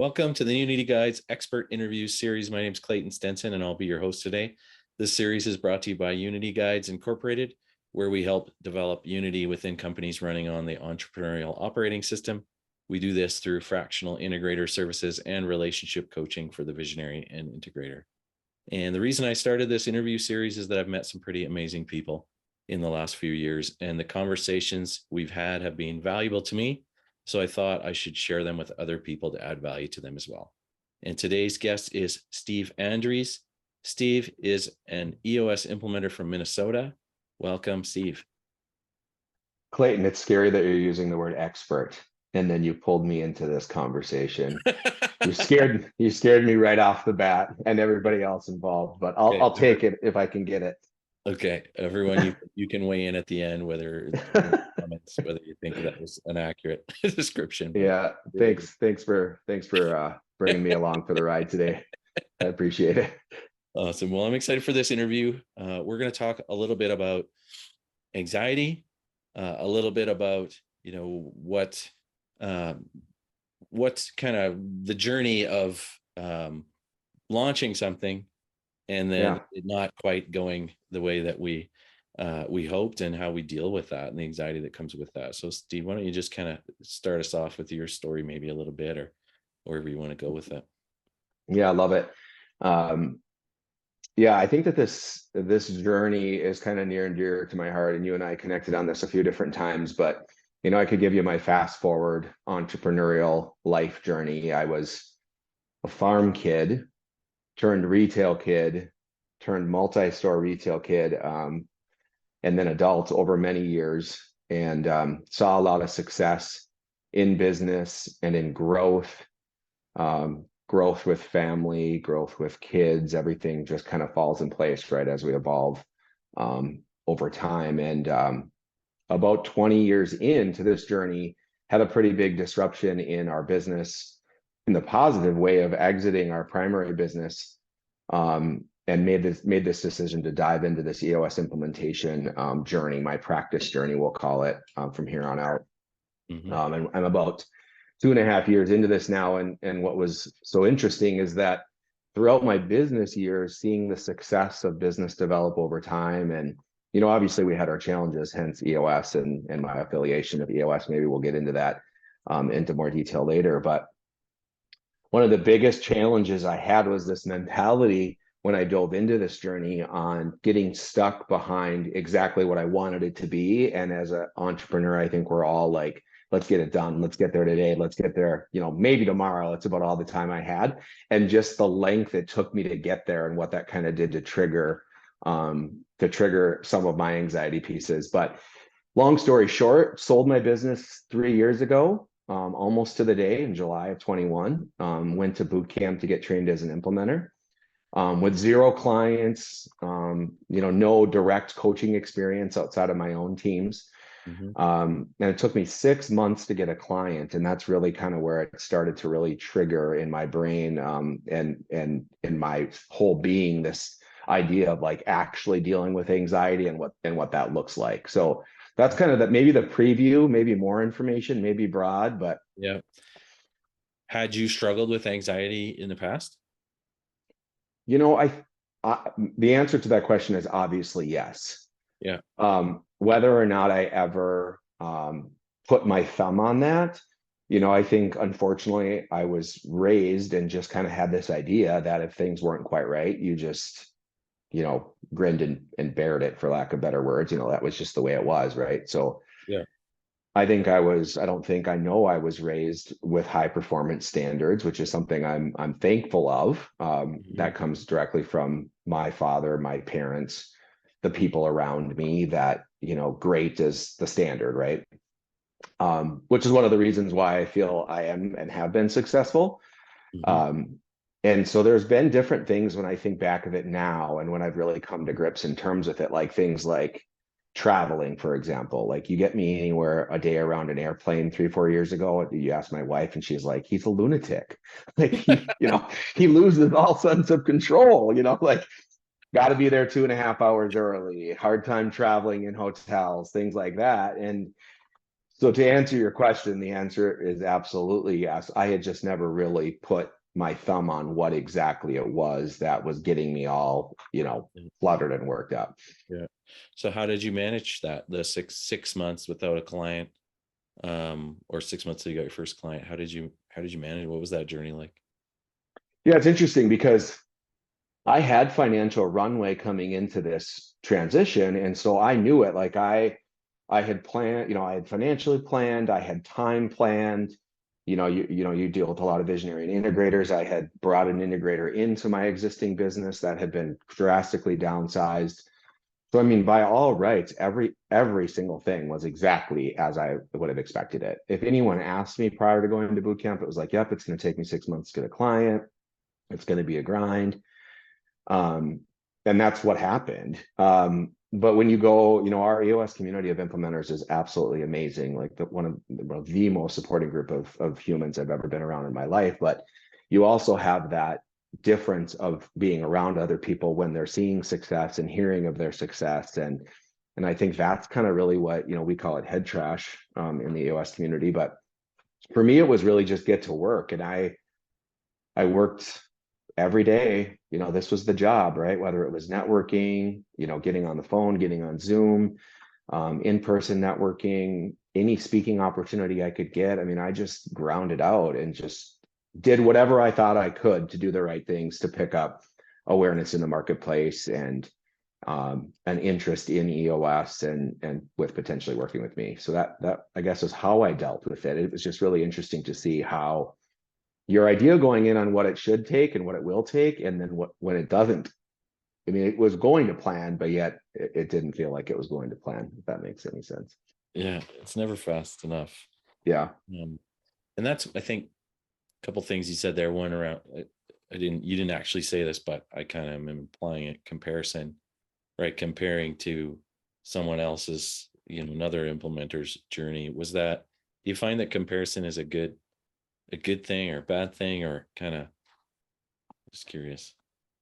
Welcome to the Unity Guides Expert Interview Series. My name is Clayton Stenson, and I'll be your host today. This series is brought to you by Unity Guides Incorporated, where we help develop Unity within companies running on the entrepreneurial operating system. We do this through fractional integrator services and relationship coaching for the visionary and integrator. And the reason I started this interview series is that I've met some pretty amazing people in the last few years, and the conversations we've had have been valuable to me. So I thought I should share them with other people to add value to them as well. And today's guest is Steve Andries. Steve is an EOS implementer from Minnesota. Welcome, Steve. Clayton, it's scary that you're using the word expert, and then you pulled me into this conversation. You scared me right off the bat, and everybody else involved. But I'll take it if I can get it. Okay, everyone, you can weigh in at the end whether comments, whether you think that was an accurate description. Yeah, thanks for bringing me along for the ride today. I appreciate it. Awesome. Well, I'm excited for this interview. We're going to talk a little bit about anxiety, a little bit about what's kind of the journey of launching something and then it not quite going the way that we hoped, and how we deal with that and the anxiety that comes with that. So Steve, why don't you just kind of start us off with your story, maybe a little bit, or wherever you want to go with it. Yeah, I love it. Yeah, I think that this journey is kind of near and dear to my heart, and you and I connected on this a few different times, but I could give you my fast forward entrepreneurial life journey. I was a farm kid, turned retail kid, turned multi-store retail kid, and then adult over many years, and saw a lot of success in business and in growth, growth with family, growth with kids. Everything just kind of falls in place, right, as we evolve over time. And about 20 years into this journey, had a pretty big disruption in our business in the positive way of exiting our primary business, and made this decision to dive into this EOS implementation journey, my practice journey, we'll call it, from here on out. And I'm about 2.5 years into this now, and what was so interesting is that throughout my business years, seeing the success of business develop over time, and obviously we had our challenges, hence EOS and my affiliation of EOS. Maybe we'll get into that into more detail later. But one of the biggest challenges I had was this mentality when I dove into this journey on getting stuck behind exactly what I wanted it to be. And as an entrepreneur, I think we're all like, let's get it done. Let's get there today. Let's get there, maybe tomorrow. It's about all the time I had. And just the length it took me to get there, and what that kind of did to trigger some of my anxiety pieces. But long story short, sold my business 3 years ago, almost to the day, in July of 21. Went to boot camp to get trained as an implementer, with 0 clients, no direct coaching experience outside of my own teams. And it took me 6 months to get a client, and that's really kind of where it started to really trigger in my brain, and in my whole being, this idea of like actually dealing with anxiety and what that looks like. So that's kind of maybe the preview, maybe more information, maybe broad, but yeah. Had you struggled with anxiety in the past? The answer to that question is obviously yes. Yeah. Whether or not I ever put my thumb on that, I think unfortunately I was raised and just kind of had this idea that if things weren't quite right, you just grinned and bared it, for lack of better words. That was just the way it was, right? So yeah, I know I was raised with high performance standards, which is something I'm thankful of. That comes directly from my father, my parents, the people around me, that great is the standard, right? Which is one of the reasons why I feel I am and have been successful. And so there's been different things when I think back of it now, and when I've really come to grips in terms with it, like things like traveling, for example. Like, you get me anywhere a day around an airplane 3-4 years ago, you ask my wife and she's like, he's a lunatic. Like, he loses all sense of control, like, got to be there 2.5 hours early, hard time traveling in hotels, things like that. And So to answer your question, the answer is absolutely yes. I had just never really put my thumb on what exactly it was that was getting me all, fluttered and worked up. Yeah. So how did you manage that? The six months without a client, or 6 months till you got your first client. How did you manage? What was that journey like? Yeah, it's interesting because I had financial runway coming into this transition. And so I knew it. Like I had planned, I had financially planned, I had time planned. You deal with a lot of visionary and integrators. I had brought an integrator into my existing business that had been drastically downsized. So I mean, by all rights, every single thing was exactly as I would have expected it. If anyone asked me prior to going to boot camp, it was like, yep, it's going to take me 6 months to get a client. It's going to be a grind. Um, and that's what happened. But when you go, our EOS community of implementers is absolutely amazing. Like one of the most supporting group of humans I've ever been around in my life. But you also have that difference of being around other people when they're seeing success and hearing of their success. And I think that's kind of really what, we call it head trash in the EOS community. But for me, it was really just get to work. And I worked every day. This was the job, right? Whether it was networking, getting on the phone, getting on Zoom, in-person networking, any speaking opportunity I could get. I mean, I just grounded out and just did whatever I thought I could to do the right things to pick up awareness in the marketplace and an interest in EOS and with potentially working with me. So that I guess is how I dealt with it. It was just really interesting to see how your idea going in on what it should take and what it will take, and then when it doesn't. I mean, it was going to plan, but yet it didn't feel like it was going to plan, if that makes any sense. Yeah, it's never fast enough. Yeah. And that's, I think, a couple things you said there. One around, you didn't actually say this, but I kind of am implying it, comparison, right? Comparing to someone else's, another implementer's journey. Do you find that comparison is a good thing or a bad thing, or kind of just curious?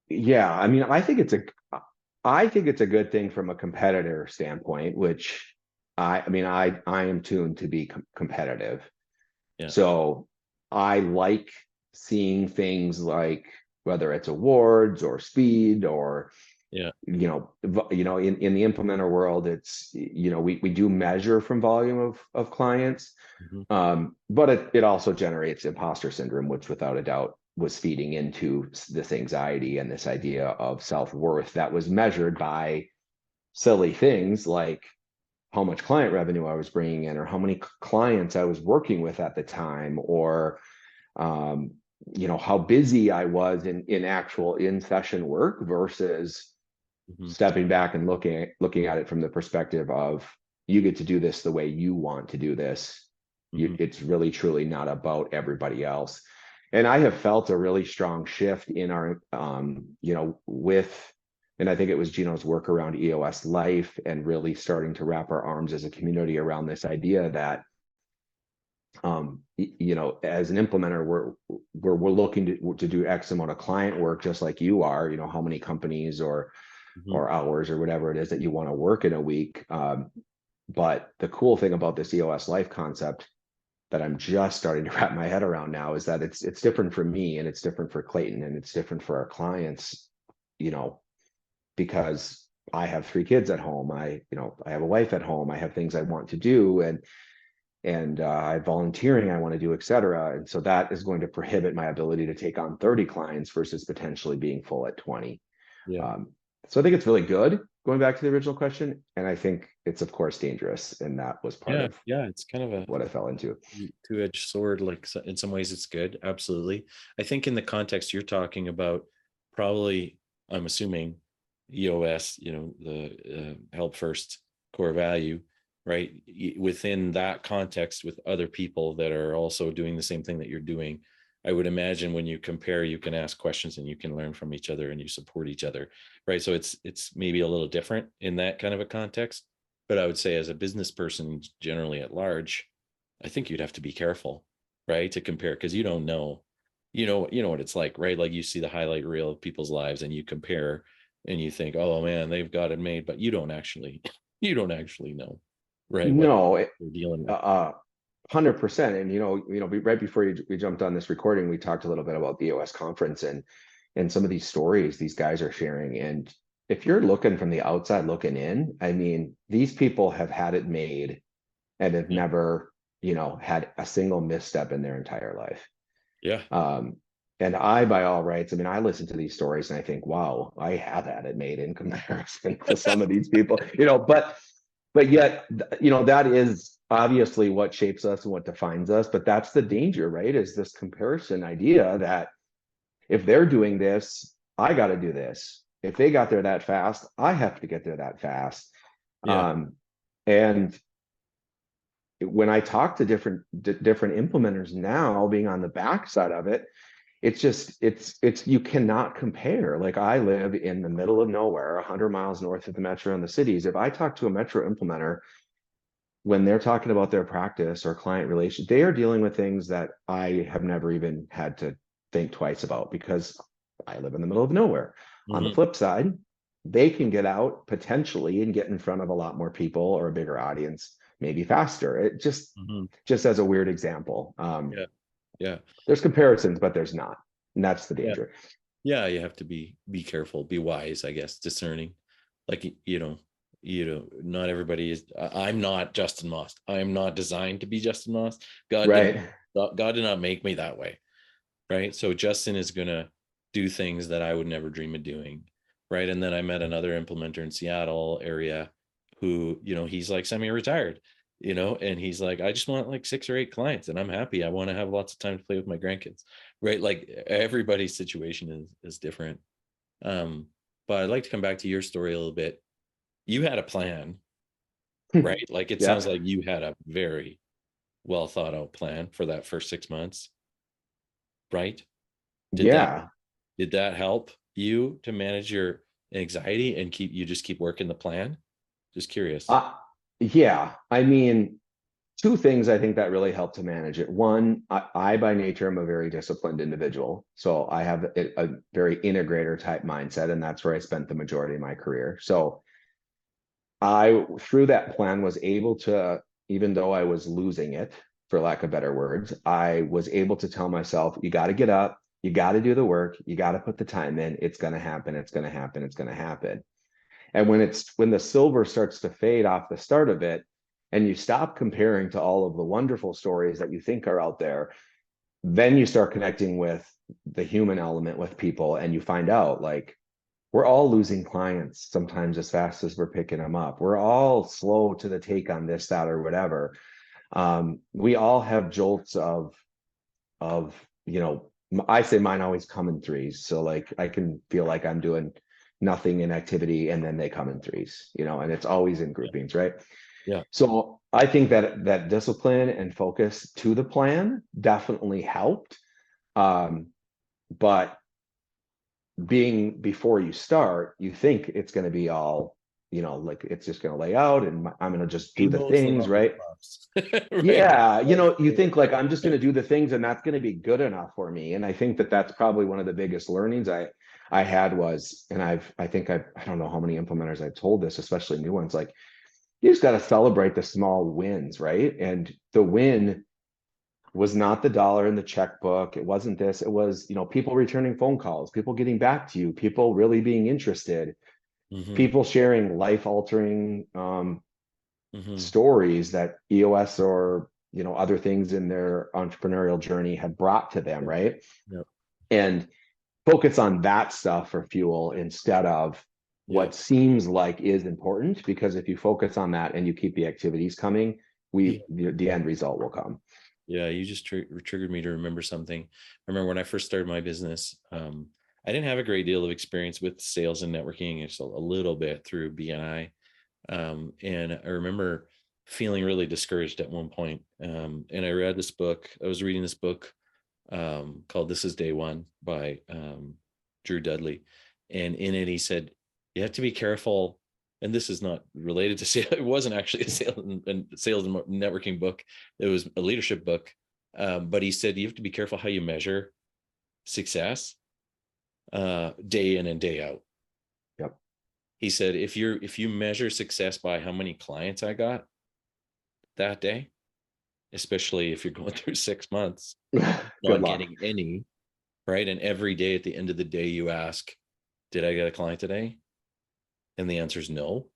Yeah. I mean, I think it's a good thing from a competitor standpoint, which I am tuned to be competitive. Yeah. So I like seeing things like whether it's awards or speed or Yeah. in the implementer world, it's we do measure from volume of clients, Mhm. but it also generates imposter syndrome, which without a doubt was feeding into this anxiety and this idea of self-worth that was measured by silly things like how much client revenue I was bringing in or how many clients I was working with at the time, or um, how busy I was in actual in-session work versus Mhm. stepping back and looking at it from the perspective of you get to do this the way you want to do this. Mhm. It's really truly not about everybody else. And I have felt a really strong shift in our with, and I think it was Gino's work around EOS life and really starting to wrap our arms as a community around this idea that as an implementer, we're looking to do X amount of client work, just like you are. How many companies Mhm. or hours or whatever it is that you want to work in a week. But the cool thing about this EOS life concept that I'm just starting to wrap my head around now is that it's different for me and it's different for Clayton and it's different for our clients, you know, because I have 3 kids at home. I have a wife at home. I have things I want to do and I have volunteering I want to do, et cetera. And so that is going to prohibit my ability to take on 30 clients versus potentially being full at 20. Yeah. Um, so I think it's really good, going back to the original question. And I think it's, of course, dangerous. And that was part Yeah. of Yeah. It's kind of a what I fell into. two-edged sword. Like, in some ways it's good. Absolutely. I think in the context you're talking about, probably, I'm assuming EOS, the help first core value, right? Within that context with other people that are also doing the same thing that you're doing, I would imagine when you compare, you can ask questions and you can learn from each other and you support each other, right? So it's maybe a little different in that kind of a context. But I would say, as a business person generally at large, I think you'd have to be careful, right, to compare, because you don't know, what it's like, right? Like, you see the highlight reel of people's lives and you compare and you think, oh man, they've got it made, but you don't actually, you don't actually know, right? What No, they're dealing with. 100%. And right before we jumped on this recording, we talked a little bit about the EOS conference and some of these stories these guys are sharing. And if you're looking from the outside looking in, I mean, these people have had it made and have Yeah. never, had a single misstep in their entire life. Yeah. Um, and I, by all rights, I mean, I listen to these stories and I think, wow, I have had it made in comparison to some of these people, but yet, that is obviously what shapes us and what defines us. But that's the danger, right? Is this comparison idea that if they're doing this, I got to do this. If they got there that fast, I have to get there that fast. Yeah. Um, and when I talk to different implementers now, being on the backside of it, it's just it's you cannot compare. Like, I live in the middle of nowhere, 100 miles north of the metro and the cities. If I talk to a metro implementer, when they're talking about their practice or client relation, they are dealing with things that I have never even had to think twice about because I live in the middle of nowhere. On the Hmm. flip side, they can get out potentially and get in front of a lot more people or a bigger audience, maybe faster. It Hmm. just as a weird example. Yeah. Yeah. There's comparisons, but there's not. And that's the Yeah. danger. Yeah. You have to be careful, be wise, I guess, discerning. Like, not everybody is. I'm not Justin Moss. I am not designed to be Justin Moss. God didn't. Right. God did not make me that way. Right. So Justin is gonna do things that I would never dream of doing. Right. And then I met another implementer in Seattle area who, he's like semi-retired, and he's like, I just want like 6 or 8 clients and I'm happy. I want to have lots of time to play with my grandkids. Right. Like, everybody's situation is different. Um, but I'd like to come back to your story a little bit. You had a plan, right? Like, it sounds Yeah. like you had a very well thought out plan for that first 6 months, right? Did that Yeah. Did that help you to manage your anxiety and keep working the plan? Just curious. Uh, yeah. I mean, two things I think that really help to manage it. One, I by nature am a very disciplined individual. So I have a very integrator type mindset, and that's where I spent the majority of my career. So I, through that plan, was able to, even though I was losing it, for lack of better words, I was able to tell myself, you got to get up, you got to do the work, you got to put the time in. It's going to happen. It's going to happen. It's going to happen. And when the silver starts to fade off the start of it, and you stop comparing to all of the wonderful stories that you think are out there, then you start connecting with the human element with people, and you find out, like, we're all losing clients sometimes as fast as we're picking them up. We're all slow to the take on this, that, or whatever. We all have jolts of I say mine always come in threes. So, like, I can feel like I'm doing nothing in activity and then they come in threes, and it's always in Yeah. groupings, right? Yeah. So I think that discipline and focus to the plan definitely helped. Um, but being before you start, you think it's going to be all, like, it's just going to lay out and I'm going to just do the Rainbows and things, right? lollipops. Right. Yeah, Like, you think, like, I'm just going to do the things and that's going to be good enough for me. And I think that that's probably one of the biggest learnings I had was, and I don't know how many implementers I've told this, especially new ones, like, you just got to celebrate the small wins, right? And the win was not the dollar in the checkbook. It wasn't this. It was, people returning phone calls, people getting back to you, people really being interested, hmm. people sharing life altering Hmm. stories that EOS or other things in their entrepreneurial journey had brought to them, Yeah. right? Yeah. And focus on that stuff for fuel instead of Yeah. what seems like is important, because if you focus on that and you keep the activities coming, Yeah. the end result will come. Yeah, you just triggered me to remember something. I remember when I first started my business, I didn't have a great deal of experience with sales and networking. It's a little bit through BNI. And I remember feeling really discouraged at one point. And I read this book. I was reading this book called This Is Day One by Drew Dudley. And in it, he said, you have to be careful. And this is not related to sales. It wasn't actually a sales and networking book. It was a leadership book. But he said, you have to be careful how you measure success day in and day out. Yep. He said, if you measure success by how many clients I got, that day, especially if you're going through 6 months, Good not luck. getting any, right? And every day at the end of the day, you ask, did I get a client today? And the answer is no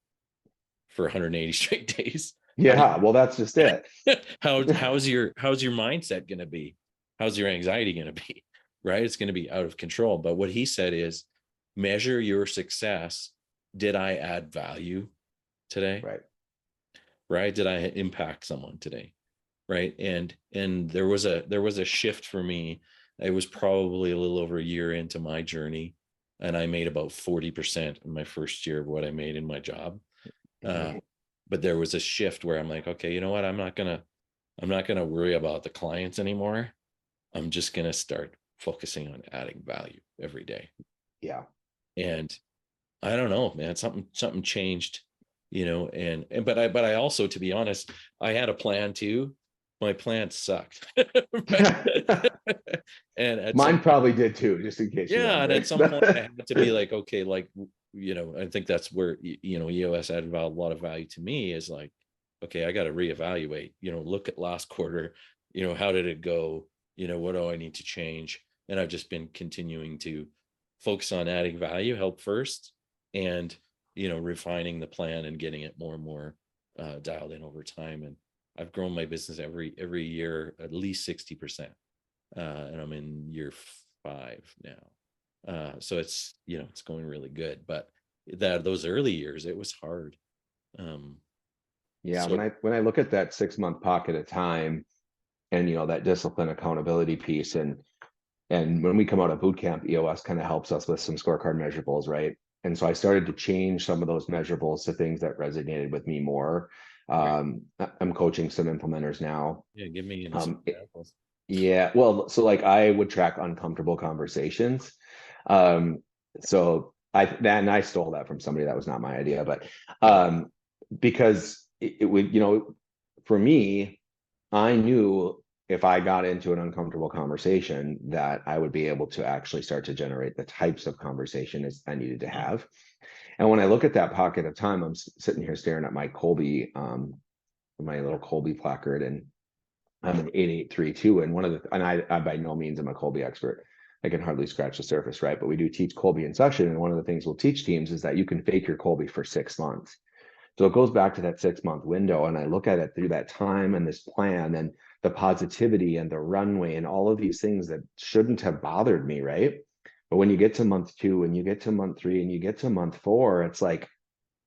for 180 straight days. How do Yeah, well, that's just it. you, how's your mindset going to be? How's your anxiety going to be? Right? It's going to be out of control. But what he said is measure your success. Did I add value today? Right. Right? Did I impact someone today? Right? And there was a shift for me. It was probably a little over a year into my journey, and I made about 40% in my first year of what I made in my job. Uh, but there was a shift where I'm like, okay, you know what? I'm not gonna worry about the clients anymore. I'm just gonna start focusing on adding value every day. Yeah. And I don't know, man, something changed, but I also, to be honest, I had a plan too. My plan sucked. And at some Mine point, probably did too, just in case you're yeah, and wondering. at some point I had to be like, okay, like, I think that's where, EOS added a lot of value to me, is like, okay, I got to reevaluate, look at last quarter, how did it go? What do I need to change? And I've just been continuing to focus on adding value, help first, and, refining the plan and getting it more and more dialed in over time. And I've grown my business every year at least 60%. And I'm in year 5 now. So it's going really good. But those early years, it was hard. Um, Yeah, so when I look at that 6 month pocket of time and that discipline accountability piece, and when we come out of boot camp, EOS kind of helps us with some scorecard measurables, right? And so I started to change some of those measurables to things that resonated with me more. great. I'm coaching some implementers now. Yeah, give me some Um, examples. yeah, well, so like I would track uncomfortable conversations. Um, so and I stole that from somebody. That was not my idea, but Yeah. because it would, for me, I knew if I got into an uncomfortable conversation that I would be able to actually start to generate the types of conversation as I needed to Mhm. have. And when I look at that pocket of time, I'm sitting here staring at my Colby, my little Colby placard, and I'm an 8832. And I by no means am a Colby expert. I can hardly scratch the surface, right? But we do teach Colby in session. And one of the things we'll teach teams is that you can fake your Colby for 6 months. So it goes back to that 6 month window. And I look at it through that time and this plan and the positivity and the runway and all of these things that shouldn't have bothered me, right? But when you get to month 2 and you get to month 3 and you get to month 4, it's like, I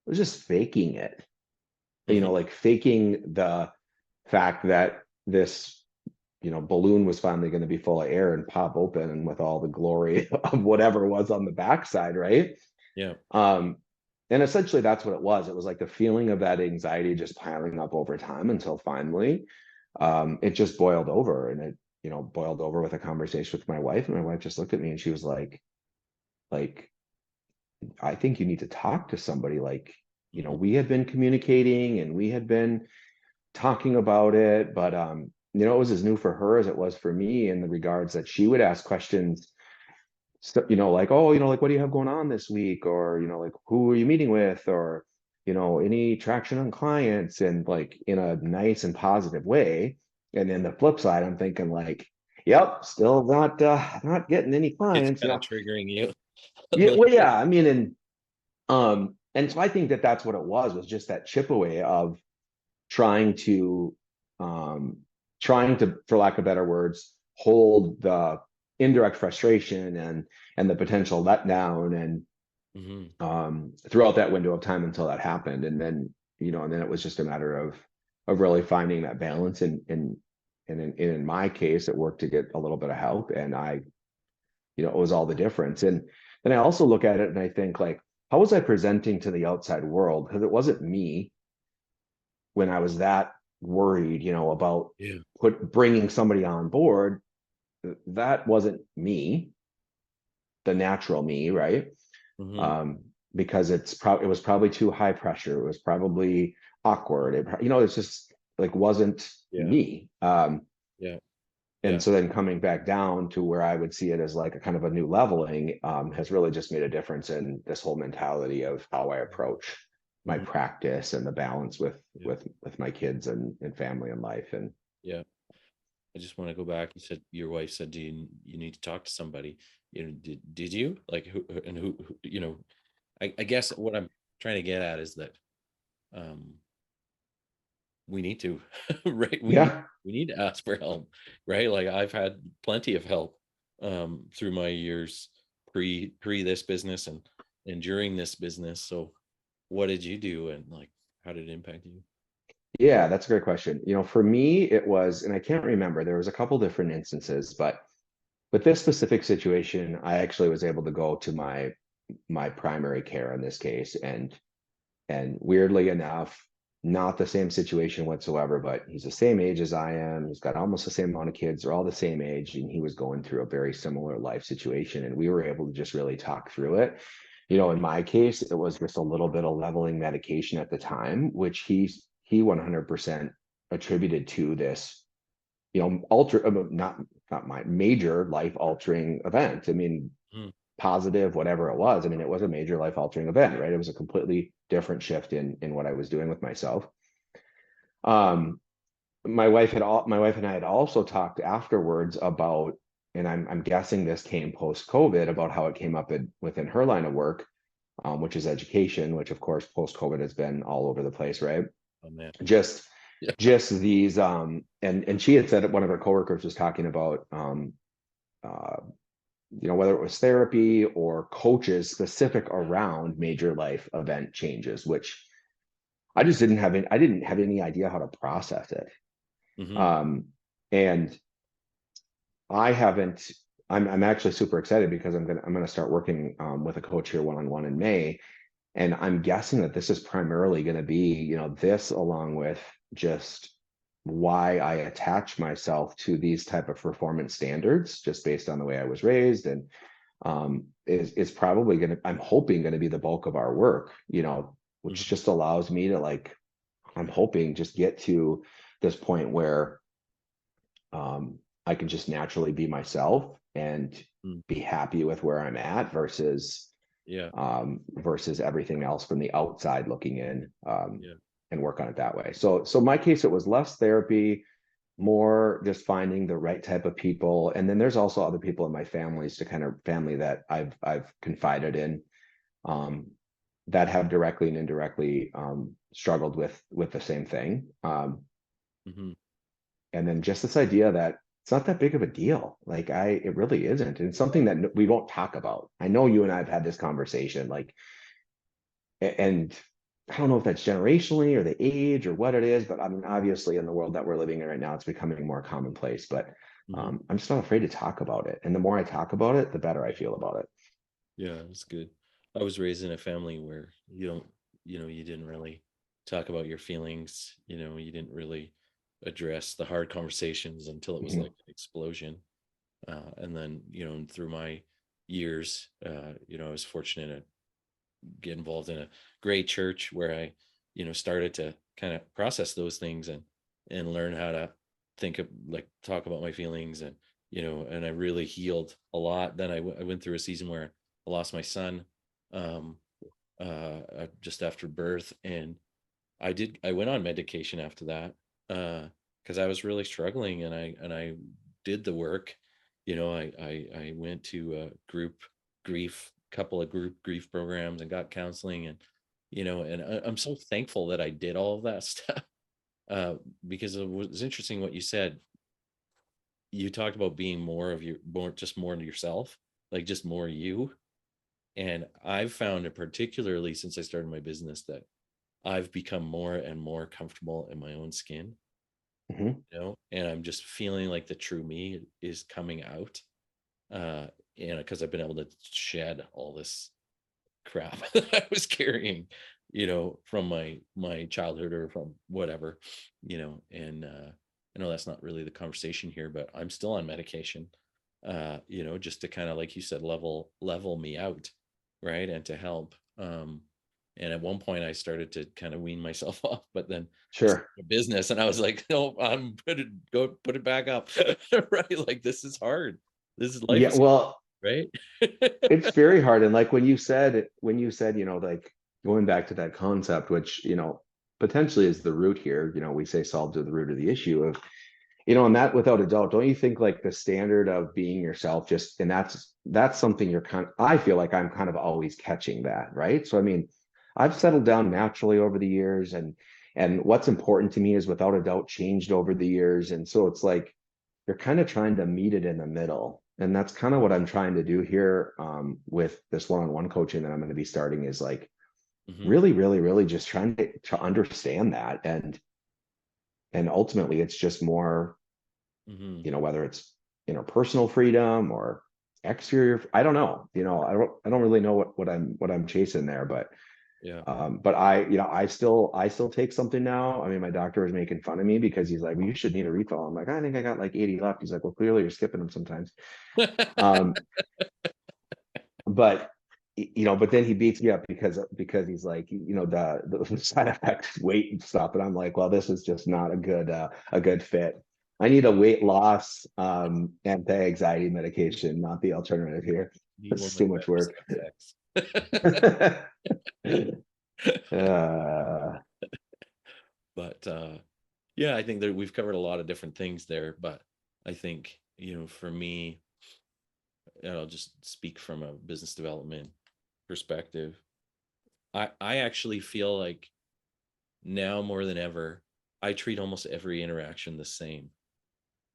was just faking it, Mhm. like faking the fact that this balloon was finally going to be full of air and pop open and with all the glory of whatever was on the backside, right? Yeah. um and essentially that's what it was. It was like the feeling of that anxiety just piling up over time until finally it just boiled over. And it boiled over with a conversation with my wife, and my wife just looked at me and she was like I think you need to talk to somebody. Like, Mhm. we had been communicating and we had been talking about it, but it was as new for her as it was for me, in the regards that she would ask questions, so, like, oh, like, what do you have going on this week? Or, like, who are you meeting with? Or, any traction on clients, and like in a nice and positive way. And then the flip side, I'm thinking like, yep, still not getting any It's clients, kind of triggering you a Yeah, little well, bit. yeah, I mean, and so I think that that's what it was just that chip away of trying to um for lack of better words, hold the indirect frustration and the potential letdown, and Mhm. throughout that window of time until that happened. And then it was just a matter of really finding that balance. And in my case, it worked to get a little bit of help, and it was all the difference. And then I also look at it and I think, like, how was I presenting to the outside world? Because it wasn't me when I was that worried, about Yeah. bringing somebody on board. That wasn't me, the natural me, right? Mhm. Um, because it was probably too high pressure. It was probably awkward. It's just like wasn't Yeah. me. Yeah. And Yeah. so then coming back down to where I would see it as like a kind of a new leveling has really just made a difference in this whole mentality of how I approach. my Mhm. practice and the balance with Yeah. with my kids and family and life. And Yeah. I just want to go back. You said your wife said, "Do you need to talk to somebody?" Did you like and I guess what I'm trying to get at is that um, we need to, right? yeah, We need to ask for help, right? Like I've had plenty of help through my years pre this business and during this business. So, what did you do, and like how did it impact you? yeah, that's a great question. For me, it was, and I can't remember, there was a couple different instances, but with this specific situation, I actually was able to go to my primary care in this case, and weirdly enough, not the same situation whatsoever, but he's the same age as I am. He's got almost the same amount of kids. They're all the same age, and he was going through a very similar life situation. And we were able to just really talk through it. In my case, it was just a little bit of leveling medication at the time, which he 100% attributed to this, not my major life altering event. I mean, Mm, positive, whatever it was. I mean, it was a major life altering event, right? It was a completely different shift in what I was doing with myself. Um, my wife and I had also talked afterwards about, and I'm guessing this came post COVID, about how it came up within her line of work, which is education, which of course post COVID has been all over the place, right? oh man, Just yeah. just these and she had said that one of her coworkers was talking about uh whether it was therapy or coaches specific around major life event changes, which I didn't have any idea how to process it. Hmm. Um, and I haven't, I'm actually super excited because I'm gonna start working with a coach here one-on-one in May. And I'm guessing that this is primarily going to be, this along with just why I attach myself to these type of performance standards, just based on the way I was raised, and is probably I'm hoping going to be the bulk of our work, which Hmm. just allows me to, like, I'm hoping just get to this point where I can just naturally be myself and Mm, be happy with where I'm at yeah, versus everything else from the outside looking in, yeah. and work on it that way. So my case, it was less therapy, more just finding the right type of people. And then there's also other people in my family that I've confided in, um, that have directly and indirectly struggled with the same thing. Hmm. And then just this idea that it's not that big of a deal. Like, it really isn't. And it's something that we won't talk about. I know you and I have had this conversation, like, and I don't know if that's generationally or the age or what it is, but I mean, obviously in the world that we're living in right now, it's becoming more commonplace, but Hmm. I'm just not afraid to talk about it. And the more I talk about it, the better I feel about it. Yeah, it's good. I was raised in a family where you don't, you didn't really talk about your feelings. You didn't really address the hard conversations until it was Mhm. like an explosion. And then, through my years, I was fortunate to get involved in a great church where I, started to kind of process those things and learn how to think of, like, talk about my feelings, and I really healed a lot. Then I went through a season where I lost my son um just after birth, and I went on medication after that because I was really struggling, and I did the work. I went to a couple of group grief programs, and got counseling, and I'm so thankful that I did all of that stuff uh, because it was interesting what you said. You talked about being more into yourself, like just more you. And I've found it, particularly since I started my business, that I've become more and more comfortable in my own skin, Mhm. and I'm just feeling like the true me is coming out. Uh, and because I've been able to shed all this crap that I was carrying, from my childhood or from whatever, and I know that's not really the conversation here, but I'm still on medication, just to kind of, like you said, level me out, right, and to help. And at one point I started to kind of wean myself off, but then I started Sure. a business and I was like, no, I'm gonna go put it back up. Right, like this is hard. This is life Yeah. is Well, right. it's very hard. And like when you said, like, going back to that concept, which, potentially is the root here, we say solve to the root of the issue of, and that without a doubt, don't you think like the standard of being yourself just, and that's something I feel like I'm kind of always catching that, right? So, I mean, I've settled down naturally over the years, and what's important to me is without a doubt changed over the years. And so it's like, you're kind of trying to meet it in the middle. And that's kind of what I'm trying to do here, with this one-on-one coaching that I'm going to be starting, is like Mm-hmm. really, really, really just trying to understand that. And ultimately it's just more, Mm-hmm. whether it's personal freedom or exterior, I don't know, I don't really know what I'm chasing there, Yeah. but I still take something now. I mean, my doctor was making fun of me because he's like, well, you should need a refill. I'm like, I think I got like 80 left. He's like, well, clearly you're skipping them sometimes. Um, but but then he beats me up because he's like, the side effects, weight and stuff. And I'm like, well, this is just not a good fit. I need a weight loss anti-anxiety medication, not the alternative here. Need This one is with too much better work. side uh, But yeah, I think that we've covered a lot of different things there. But I think, for me, and I'll just speak from a business development perspective. I actually feel like now more than ever, I treat almost every interaction the same,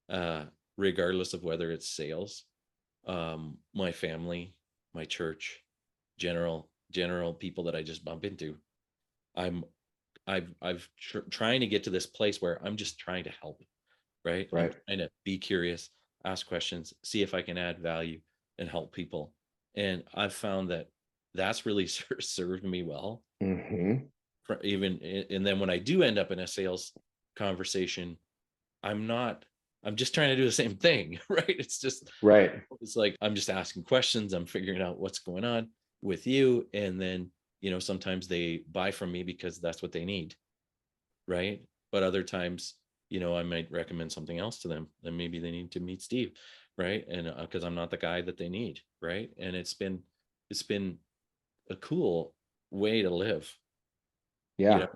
uh, regardless of whether it's sales, my family, my church, general people that I just bump into. I'm trying to get to this place where I'm just trying to help, right? I'm right. trying to be curious, ask questions, see if I can add value and help people. And I've found that that's really served me well. Hmm. Even and then when I do end up in a sales conversation, I'm not. I'm just trying to do the same thing, right? Right. It's like I'm just asking questions. I'm figuring out what's going on with you, and then sometimes they buy from me because that's what they need, right? But other times, I might recommend something else to them. Then maybe they need to meet Steve, right? And because I'm not the guy that they need, right? And it's been a cool way to live, you know. Yeah.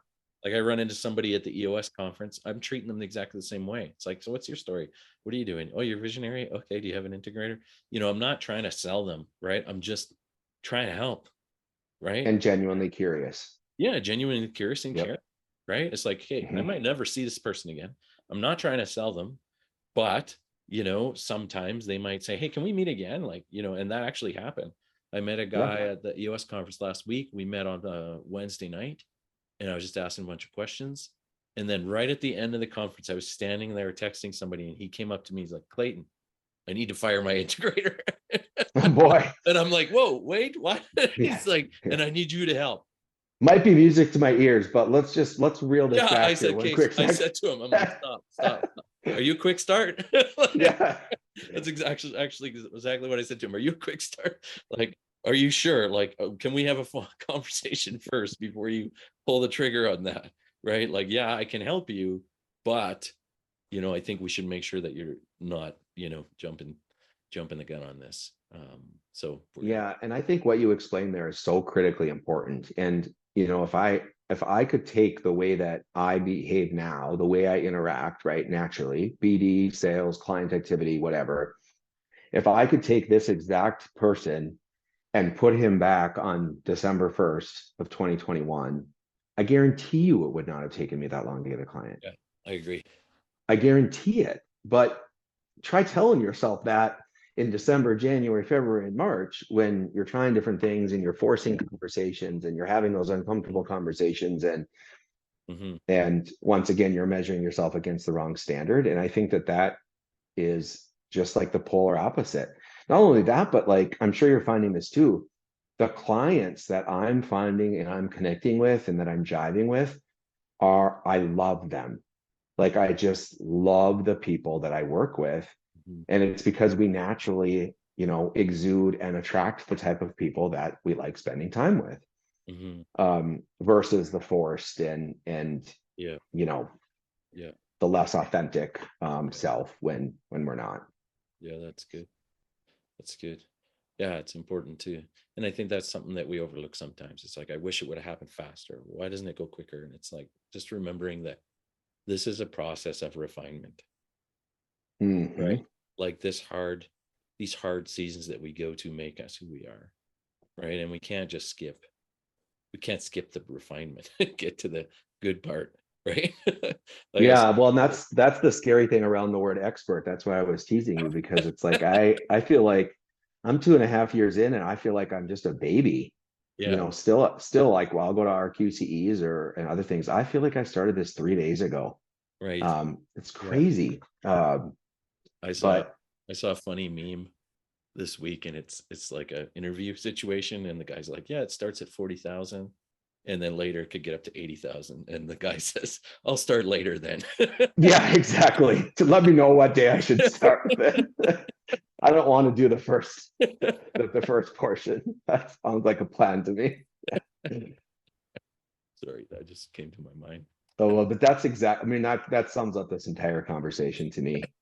Like I run into somebody at the EOS conference, I'm treating them exactly the same way. It's like, so what's your story? What are you doing? Oh, you're visionary. Okay, do you have an integrator? I'm not trying to sell them, right? I'm just trying to help, right? And genuinely curious. Yeah, genuinely curious and care, Yep. right? It's like, hey, I Hmm. might never see this person again. I'm not trying to sell them, but sometimes they might say, hey, can we meet again? Like, and that actually happened. I met a Yeah. guy at the EOS conference last week. We met on Wednesday night, and I was just asking a bunch of questions. And then right at the end of the conference, I was standing there texting somebody, and he came up to me. He's like, Clayton, I need to fire my integrator. Oh boy. And I'm like, whoa, wait, what? Yeah. He's like, Yeah. and I need you to help. Might be music to my ears, but let's reel this Yeah, I back here said, one Case, quick I sec. said to him, I'm like, stop, stop, stop. Are you a quick start? Like, Yeah. that's actually exactly what I said to him. Are you a quick start? Like, are you sure? Like, can we have a phone conversation first before you pull the trigger on that? Right? Like, yeah, I can help you, but I think we should make sure that you're not, jumping the gun on this. So we're good. Yeah, and I think what you explained there is so critically important. And if I could take the way that I behave now, the way I interact, right, naturally, BD, sales, client activity, whatever, if I could take this exact person and put him back on December 1st of 2021, I guarantee you it would not have taken me that long to get a client. Yeah, I agree. I guarantee it. But try telling yourself that in December, January, February, and March, when you're trying different things and you're forcing conversations and you're having those uncomfortable conversations, Hmm. and once again you're measuring yourself against the wrong standard. And I think that is just like the polar opposite. Not only that, but like I'm sure you're finding this too. The clients that I'm finding and I'm connecting with and that I'm jiving with I love them. Like I just love the people that I work with. Hmm. And it's because we naturally, exude and attract the type of people that we like spending time with, Hmm. versus the forced and Yeah, you know yeah, the less authentic yeah, self when we're not. yeah. That's good. That's good. Yeah, it's important too. And I think that's something that we overlook sometimes. It's like, I wish it would have happened faster. Why doesn't it go quicker? And it's like just remembering that this is a process of refinement, right? Hmm. Like these hard seasons that we go to make us who we are, right? And we can't skip the refinement, get to the good part, right? Like I Yeah, said, well, and that's the scary thing around the word expert. That's why I was teasing you, because it's like I feel like I'm 2.5 years in and I feel like I'm just a baby, yeah, still like, well, I'll go to our QCEs or and other things. I feel like I started this 3 days ago. right. It's Yeah. crazy. I saw But I saw a funny meme this week, and it's like a interview situation, and the guy's like, yeah, it starts at 40,000 and then later it could get up to 80,000, and the guy says, I'll start later then. yeah, exactly. To let me know what day I should start with it. I don't want to do the first portion. That sounds like a plan to me. Sorry, that just came to my mind. So, well, but that's exact. I mean, that sums up this entire conversation to me.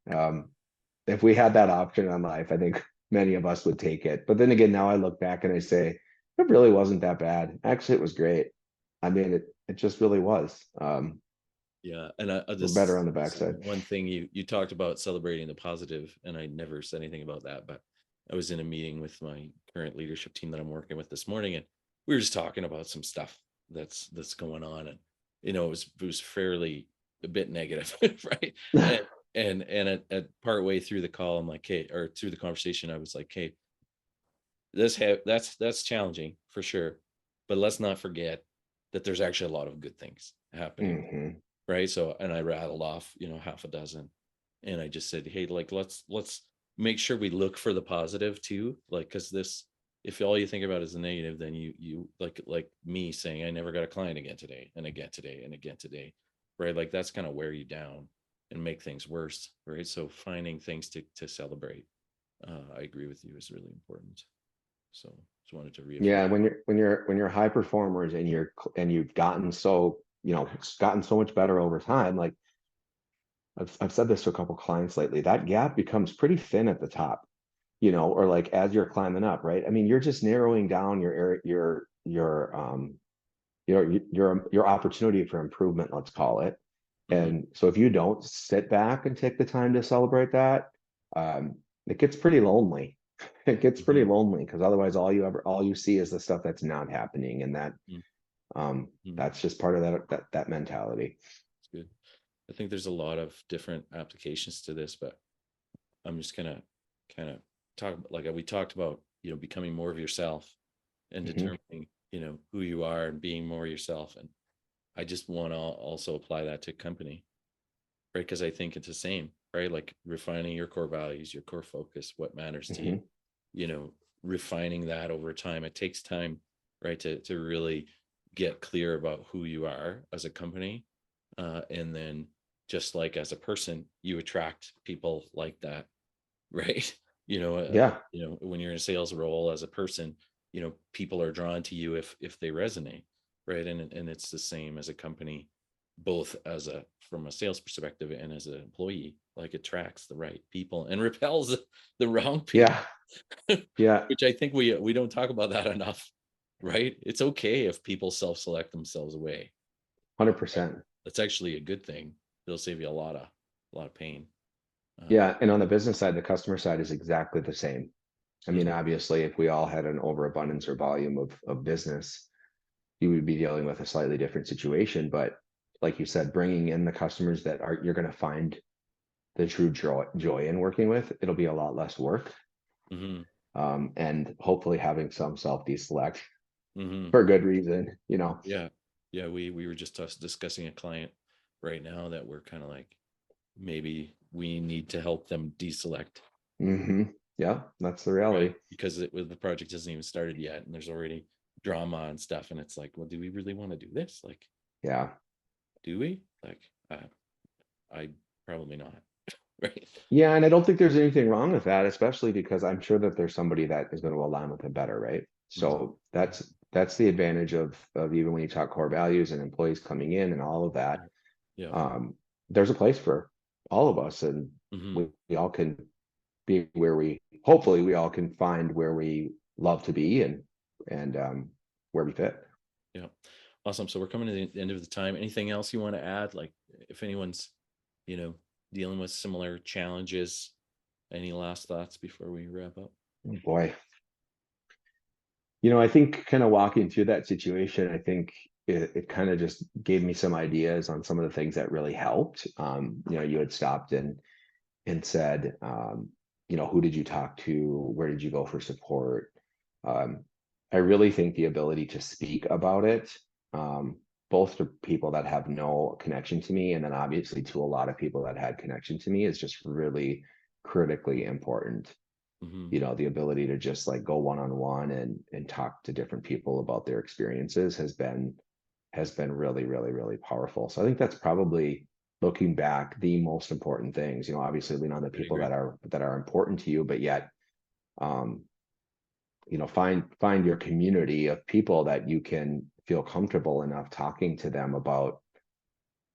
If we had that option in life, I think many of us would take it. But then again, now I look back and I say, it really wasn't that bad. Actually, it was great. I mean, it just really was. Yeah, and I We're better just on the this backside. one thing you talked about celebrating the positive, and I never said anything about that, but I was in a meeting with my current leadership team that I'm working with this morning, and we were just talking about some stuff that's going on, and it was fairly a bit negative, right? And at part way through the call, I'm like, hey, or through the conversation, I was like, hey, that's challenging for sure, but let's not forget that there's actually a lot of good things happening, Hmm. right? So, and I rattled off, half a dozen, and I just said, hey, like let's make sure we look for the positive too, like because this, if all you think about is the negative, then you like me saying I never got a client again today and again today and again today, right? Like that's kind of wear you down and make things worse, right? So finding things to celebrate, I agree with you, is really important. So just wanted to reaffirm. Yeah, when you're high performers and you've gotten so gotten so much better over time. Like I've said this to a couple clients lately, that gap becomes pretty thin at the top, or like as you're climbing up, right? I mean, you're just narrowing down your opportunity for improvement, let's call it. Mhm, And so if you don't sit back and take the time to celebrate that, um, it gets pretty lonely. It gets pretty mhm, lonely because otherwise all you see is the stuff that's not happening. And mhm, mhm. that's just part of that mentality. It's good. I think there's a lot of different applications to this, but I'm just gonna kind of talk like we talked about, becoming more of yourself and Hmm. determining, who you are and being more yourself. And I just want to also apply that to company, right? Because I think it's the same, right? Like refining your core values, your core focus, what matters to you, Hmm. you know, refining that over time. It takes time, right? To really get clear about who you are as a company. And then just like as a person, you attract people like that, right? Yeah. When you're in a sales role as a person, people are drawn to you if they resonate, right? And it's the same as a company, both as a from a sales perspective and as an employee, like attracts the right people and repels the wrong people, Yeah. Yeah. which I think we don't talk about that enough, right? It's okay if people self-select themselves away, right? 100%. That's actually a good thing. It'll save you a lot of pain. Um, Yeah. And on the business side, the customer side is exactly the same. I mean, mhm, obviously, if we all had an overabundance or volume of business, you would be dealing with a slightly different situation. But like you said, bringing in the customers that are you're going to find the true joy in working with, it'll be a lot less work. mhm, And hopefully having some self deselect mhm. for good reason, Yeah. Yeah. We were just discussing a client right now that we're kind of like, maybe we need to help them deselect, Hmm. Yeah, that's the right? reality. Because the project hasn't even started yet and there's already drama and stuff. And it's like, well, do we really want to do this? Like, Yeah. do we? Like, I probably not. Right. Yeah, and I don't think there's anything wrong with that, especially because I'm sure that there's somebody that is going to align with it better, right? Mhm. So that's the advantage of even when you talk core values and employees coming in and all of that. Yeah. Yeah. Um, there's a place for all of us, and Hmm. we all can. be where hopefully we all can find where we love to be and where we fit. Yeah. Awesome. So we're coming to the end of the time. Anything else you want to add? Like if anyone's, you know, dealing with similar challenges, any last thoughts before we wrap up? Oh, boy. I think kind of walking through that situation, I think it kind of just gave me some ideas on some of the things that really helped. You had stopped and said, who did you talk to? Where did you go for support? Um, I really think the ability to speak about it, both to people that have no connection to me, and then obviously to a lot of people that had connection to me, is just really critically important. Mm-hmm. The ability to just like go one-on-one and talk to different people about their experiences has been really, really, really powerful. So I think that's probably, looking back, the most important things. Obviously lean on the I people agree. that are important to you, but yet um find your community of people that you can feel comfortable enough talking to them about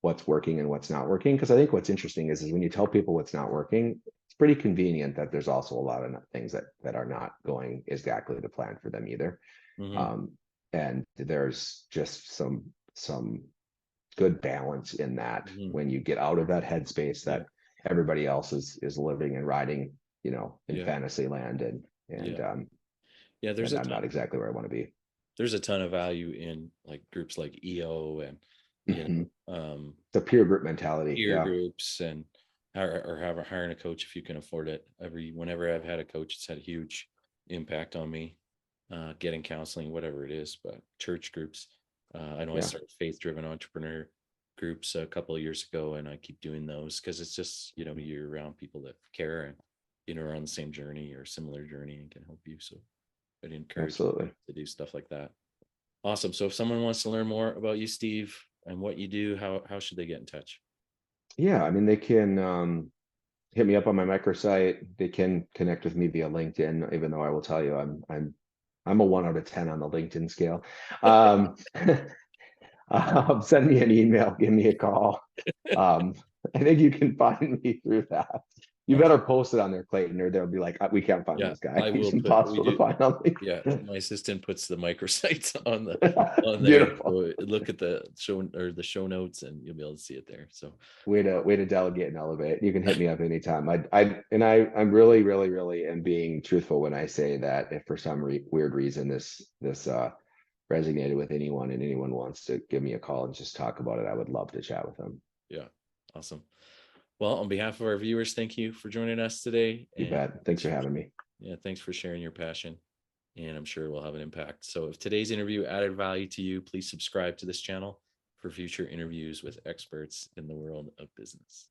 what's working and what's not working. Because I think what's interesting is when you tell people what's not working, it's pretty convenient that there's also a lot of things that are not going exactly to plan for them either. Mm-hmm. And there's just some good balance in that Mm-hmm. when you get out of that headspace Yeah. that everybody else is living and riding, in Yeah. fantasy land, and Yeah. and um Yeah. and I'm not exactly where I want to be. There's a ton of value in like groups like EO and, you Mhm. know, The peer group mentality. peer Yeah. groups and or have hiring a coach if you can afford it. Whenever I've had a coach, it's had a huge impact on me. Getting counseling, whatever it is, but church groups. I know I Yeah. started faith-driven entrepreneur groups a couple of years ago, and I keep doing those because it's just you're around people that care and are on the same journey or similar journey and can help you. So I'd encourage you Absolutely. to do stuff like that. Awesome. So if someone wants to learn more about you, Steve, and what you do, how should they get in touch? Yeah, I mean, they can hit me up on my microsite. They can connect with me via LinkedIn, even though I will tell you I'm a 1 out of 10 on the LinkedIn scale. Um, Send me an email, give me a call. Um, I think you can find me through that. You better Awesome. post it on there, Clayton, or they'll be like, we can't find Yeah, this guy. I He's will put. We impossible to do. find on Yeah, LinkedIn. my assistant puts the microsites on there. Beautiful. So look at the show notes, and you'll be able to see it there. So Way to delegate and elevate. You can hit me up anytime. I'm really, really, really am being truthful when I say that if for some weird reason this resonated with anyone and anyone wants to give me a call and just talk about it, I would love to chat with them. yeah, awesome. Well, on behalf of our viewers, thank you for joining us today, You and bet. Thanks for having me. yeah, thanks for sharing your passion. And I'm sure it will have an impact. So if today's interview added value to you, please subscribe to this channel for future interviews with experts in the world of business.